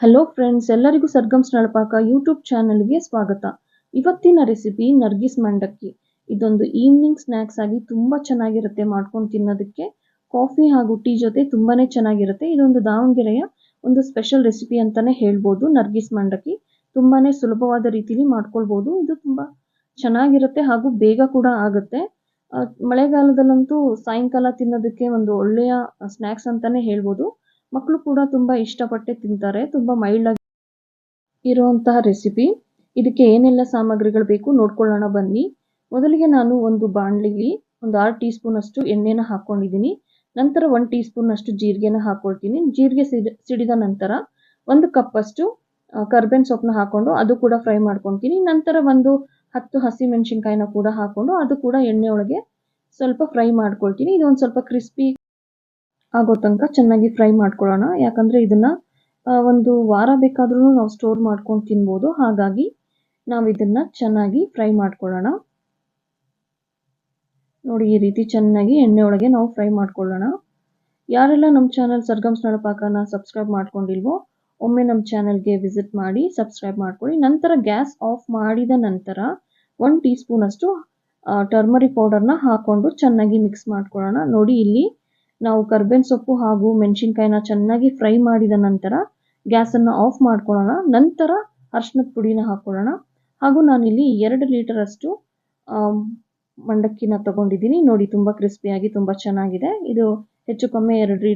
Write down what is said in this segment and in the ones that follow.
Hello friends, ಎಲ್ಲರಿಗೂ ಸರ್ಗಮ್ಸ್ ನಳಪಾಕ YouTube ಚಾನಲ್ಗೆ ಸ್ವಾಗತ. ಇವತ್ತಿನ ರೆಸಿಪಿ ನರ್ಗಿಸ್ ಮಂಡಕ್ಕಿ. ಇದೊಂದು ಈವ್ನಿಂಗ್ ಸ್ನ್ಯಾಕ್ಸ್ ಆಗಿ ತುಂಬ ಚೆನ್ನಾಗಿರುತ್ತೆ. ಮಾಡ್ಕೊಂಡು ತಿನ್ನೋದಕ್ಕೆ ಕಾಫಿ ಹಾಗೂ ಟೀ ಜೊತೆ ತುಂಬಾ ಚೆನ್ನಾಗಿರುತ್ತೆ. ಇದೊಂದು ದಾವಣಗೆರೆಯ ಒಂದು ಸ್ಪೆಷಲ್ ರೆಸಿಪಿ ಅಂತಲೇ ಹೇಳ್ಬೋದು. ನರ್ಗಿಸ್ ಮಂಡಕ್ಕಿ ತುಂಬಾ ಸುಲಭವಾದ ರೀತಿಯಲ್ಲಿ ಮಾಡ್ಕೊಳ್ಬೋದು. ಇದು ತುಂಬ ಚೆನ್ನಾಗಿರುತ್ತೆ ಹಾಗೂ ಬೇಗ ಕೂಡ ಆಗುತ್ತೆ. ಮಳೆಗಾಲದಲ್ಲಂತೂ ಸಾಯಂಕಾಲ ತಿನ್ನೋದಕ್ಕೆ ಒಂದು ಒಳ್ಳೆಯ ಸ್ನ್ಯಾಕ್ಸ್ ಅಂತಲೇ ಹೇಳ್ಬೋದು. ಮಕ್ಕಳು ಕೂಡ ತುಂಬ ಇಷ್ಟಪಟ್ಟೆ ತಿಂತಾರೆ. ತುಂಬ ಮೈಲ್ಡ್ ಆಗಿ ಇರುವಂತಹ ರೆಸಿಪಿ. ಇದಕ್ಕೆ ಏನೆಲ್ಲ ಸಾಮಗ್ರಿಗಳು ಬೇಕು ನೋಡ್ಕೊಳ್ಳೋಣ ಬನ್ನಿ. ಮೊದಲಿಗೆ ನಾನು ಒಂದು ಬಾಣಲಿಲಿ ಒಂದು 6 ಟೀ ಸ್ಪೂನ್ ಅಷ್ಟು ಎಣ್ಣೆನ ಹಾಕ್ಕೊಂಡಿದ್ದೀನಿ. ನಂತರ 1 ಟೀ ಸ್ಪೂನ್ ಅಷ್ಟು ಜೀರಿಗೆನ ಹಾಕ್ಕೊಳ್ತೀನಿ. ಜೀರಿಗೆ ಸಿಡಿದ ನಂತರ 1 ಕಪ್ ಅಷ್ಟು ಕರ್ಬೇವಿನ ಸೊಪ್ಪನ್ನ ಹಾಕೊಂಡು ಅದು ಕೂಡ ಫ್ರೈ ಮಾಡ್ಕೊತೀನಿ. ನಂತರ ಒಂದು 10 ಹಸಿಮೆಣಸಿನ್ಕಾಯಿನ ಕೂಡ ಹಾಕೊಂಡು ಅದು ಕೂಡ ಎಣ್ಣೆ ಒಳಗೆ ಸ್ವಲ್ಪ ಫ್ರೈ ಮಾಡ್ಕೊಳ್ತೀನಿ. ಇದೊಂದು ಸ್ವಲ್ಪ ಕ್ರಿಸ್ಪಿ ಆಗೋ ತನಕ ಚೆನ್ನಾಗಿ ಫ್ರೈ ಮಾಡ್ಕೊಳ್ಳೋಣ. ಯಾಕಂದರೆ ಇದನ್ನು ಒಂದು ವಾರ ಬೇಕಾದ್ರೂ ನಾವು ಸ್ಟೋರ್ ಮಾಡ್ಕೊಂಡು ತಿನ್ಬೋದು. ಹಾಗಾಗಿ ನಾವು ಇದನ್ನು ಚೆನ್ನಾಗಿ ಫ್ರೈ ಮಾಡ್ಕೊಳ್ಳೋಣ. ನೋಡಿ, ಈ ರೀತಿ ಚೆನ್ನಾಗಿ ಎಣ್ಣೆ ಒಳಗೆ ನಾವು ಫ್ರೈ ಮಾಡ್ಕೊಳ್ಳೋಣ. ಯಾರೆಲ್ಲ ನಮ್ಮ ಚಾನಲ್ ಸರ್ಗಮ್ಸ್ ನಳಪಾಕನ ಸಬ್ಸ್ಕ್ರೈಬ್ ಮಾಡ್ಕೊಂಡಿಲ್ವೋ ಒಮ್ಮೆ ನಮ್ಮ ಚಾನಲ್ಗೆ ವಿಸಿಟ್ ಮಾಡಿ ಸಬ್ಸ್ಕ್ರೈಬ್ ಮಾಡ್ಕೊಳ್ಳಿ. ನಂತರ ಗ್ಯಾಸ್ ಆಫ್ ಮಾಡಿದ ನಂತರ 1 ಟೀ ಸ್ಪೂನ್ ಅಷ್ಟು ಟರ್ಮರಿಕ್ ಪೌಡರ್ನ ಹಾಕ್ಕೊಂಡು ಚೆನ್ನಾಗಿ ಮಿಕ್ಸ್ ಮಾಡ್ಕೊಳ್ಳೋಣ. ನೋಡಿ, ಇಲ್ಲಿ ನಾವು ಕರ್ಬೇವಿನ ಸೊಪ್ಪು ಹಾಗೂ ಮೆಣಸಿನ್ಕಾಯಿನ ಚೆನ್ನಾಗಿ ಫ್ರೈ ಮಾಡಿದ ನಂತರ ಗ್ಯಾಸನ್ನು ಆಫ್ ಮಾಡ್ಕೊಳ್ಳೋಣ. ನಂತರ ಅರಿಶಿನದ ಪುಡಿನ ಹಾಕ್ಕೊಳ್ಳೋಣ. ಹಾಗೂ ನಾನಿಲ್ಲಿ 2 ಲೀಟರ್ ಅಷ್ಟು ಮಂಡಕ್ಕಿನ ತಗೊಂಡಿದ್ದೀನಿ. ನೋಡಿ, ತುಂಬ ಕ್ರಿಸ್ಪಿಯಾಗಿ ತುಂಬ ಚೆನ್ನಾಗಿದೆ. ಇದು ಹೆಚ್ಚು ಕಮ್ಮಿ 2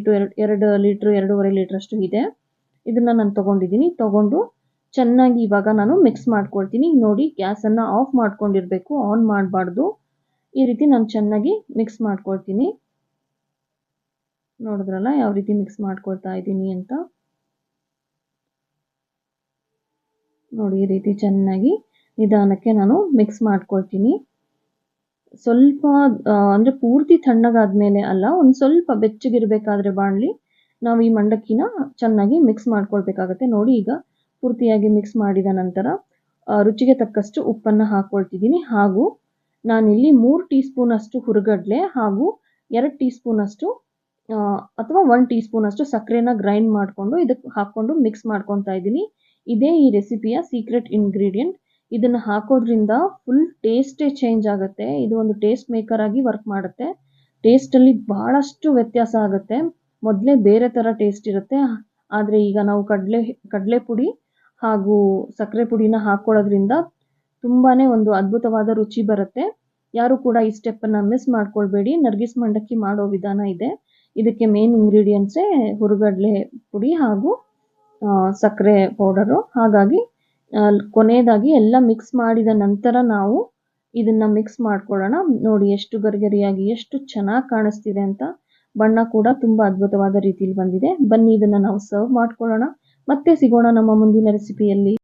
ಲೀಟ್ರ್ 2.5 ಲೀಟ್ರ್ ಅಷ್ಟು ಇದೆ. ಇದನ್ನು ನಾನು ತಗೊಂಡು ಚೆನ್ನಾಗಿ ಇವಾಗ ನಾನು ಮಿಕ್ಸ್ ಮಾಡ್ಕೊಳ್ತೀನಿ. ನೋಡಿ, ಗ್ಯಾಸನ್ನು ಆಫ್ ಮಾಡ್ಕೊಂಡಿರಬೇಕು, ಆನ್ ಮಾಡಬಾರ್ದು. ಈ ರೀತಿ ನಾನು ಚೆನ್ನಾಗಿ ಮಿಕ್ಸ್ ಮಾಡ್ಕೊಳ್ತೀನಿ. ನೋಡಿದ್ರಲ್ಲ ಯಾವ ರೀತಿ ಮಿಕ್ಸ್ ಮಾಡ್ಕೊಳ್ತಾ ಇದ್ದೀನಿ ಅಂತ. ನೋಡಿ, ಈ ರೀತಿ ಚೆನ್ನಾಗಿ ನಿಧಾನಕ್ಕೆ ನಾನು ಮಿಕ್ಸ್ ಮಾಡ್ಕೊಳ್ತೀನಿ. ಸ್ವಲ್ಪ ಅಂದರೆ ಪೂರ್ತಿ ತಣ್ಣಗಾದ್ಮೇಲೆ ಅಲ್ಲ, ಒಂದು ಸ್ವಲ್ಪ ಬೆಚ್ಚಗಿರಬೇಕಾದ್ರೆ ಬಾಣಲಿ ನಾವು ಈ ಮಂಡಕ್ಕಿನ ಚೆನ್ನಾಗಿ ಮಿಕ್ಸ್ ಮಾಡ್ಕೊಳ್ಬೇಕಾಗತ್ತೆ. ನೋಡಿ, ಈಗ ಪೂರ್ತಿಯಾಗಿ ಮಿಕ್ಸ್ ಮಾಡಿದ ನಂತರ ರುಚಿಗೆ ತಕ್ಕಷ್ಟು ಉಪ್ಪನ್ನು ಹಾಕ್ಕೊಳ್ತಿದ್ದೀನಿ. ಹಾಗೂ ನಾನಿಲ್ಲಿ 3 ಟೀ ಸ್ಪೂನ್ ಅಷ್ಟು ಹುರಿಗಡಲೆ ಹಾಗೂ 2 ಟೀ ಸ್ಪೂನ್ ಅಷ್ಟು ಅಥವಾ 1 ಟೀ ಸ್ಪೂನ್ ಅಷ್ಟು ಸಕ್ಕರೆನ ಗ್ರೈಂಡ್ ಮಾಡಿಕೊಂಡು ಇದಕ್ಕೆ ಹಾಕ್ಕೊಂಡು ಮಿಕ್ಸ್ ಮಾಡ್ಕೊತಾ ಇದ್ದೀನಿ. ಇದೇ ಈ ರೆಸಿಪಿಯ ಸೀಕ್ರೆಟ್ ಇಂಗ್ರೀಡಿಯೆಂಟ್. ಇದನ್ನು ಹಾಕೋದ್ರಿಂದ ಫುಲ್ ಟೇಸ್ಟೇ ಚೇಂಜ್ ಆಗುತ್ತೆ. ಇದು ಒಂದು ಟೇಸ್ಟ್ ಮೇಕರ್ ಆಗಿ ವರ್ಕ್ ಮಾಡುತ್ತೆ. ಟೇಸ್ಟಲ್ಲಿ ಬಹಳಷ್ಟು ವ್ಯತ್ಯಾಸ ಆಗುತ್ತೆ. ಮೊದಲೇ ಬೇರೆ ಥರ ಟೇಸ್ಟ್ ಇರುತ್ತೆ. ಆದರೆ ಈಗ ನಾವು ಕಡಲೆ ಪುಡಿ ಹಾಗೂ ಸಕ್ಕರೆ ಪುಡಿನ ಹಾಕ್ಕೊಳ್ಳೋದ್ರಿಂದ ತುಂಬಾ ಒಂದು ಅದ್ಭುತವಾದ ರುಚಿ ಬರುತ್ತೆ. ಯಾರು ಕೂಡ ಈ ಸ್ಟೆಪ್ಪನ್ನು ಮಿಸ್ ಮಾಡ್ಕೊಳ್ಬೇಡಿ. ನರ್ಗಿಸ್ ಮಂಡಕ್ಕಿ ಮಾಡೋ ವಿಧಾನ ಇದೆ. ಇದಕ್ಕೆ ಮೇನ್ ಇಂಗ್ರೀಡಿಯೆಂಟ್ಸೇ ಹುರಿಗಡಲೆ ಪುಡಿ ಹಾಗೂ ಸಕ್ಕರೆ ಪೌಡರು. ಹಾಗಾಗಿ ಕೊನೆಯದಾಗಿ ಎಲ್ಲ ಮಿಕ್ಸ್ ಮಾಡಿದ ನಂತರ ನಾವು ಇದನ್ನು ಮಿಕ್ಸ್ ಮಾಡ್ಕೊಳ್ಳೋಣ. ನೋಡಿ, ಎಷ್ಟು ಗರಿಗರಿಯಾಗಿ ಎಷ್ಟು ಚೆನ್ನಾಗಿ ಕಾಣಿಸ್ತಿದೆ ಅಂತ. ಬಣ್ಣ ಕೂಡ ತುಂಬ ಅದ್ಭುತವಾದ ರೀತಿಯಲ್ಲಿ ಬಂದಿದೆ. ಬನ್ನಿ, ಇದನ್ನು ನಾವು ಸರ್ವ್ ಮಾಡ್ಕೊಳ್ಳೋಣ. ಮತ್ತೆ ಸಿಗೋಣ ನಮ್ಮ ಮುಂದಿನ ರೆಸಿಪಿಯಲ್ಲಿ.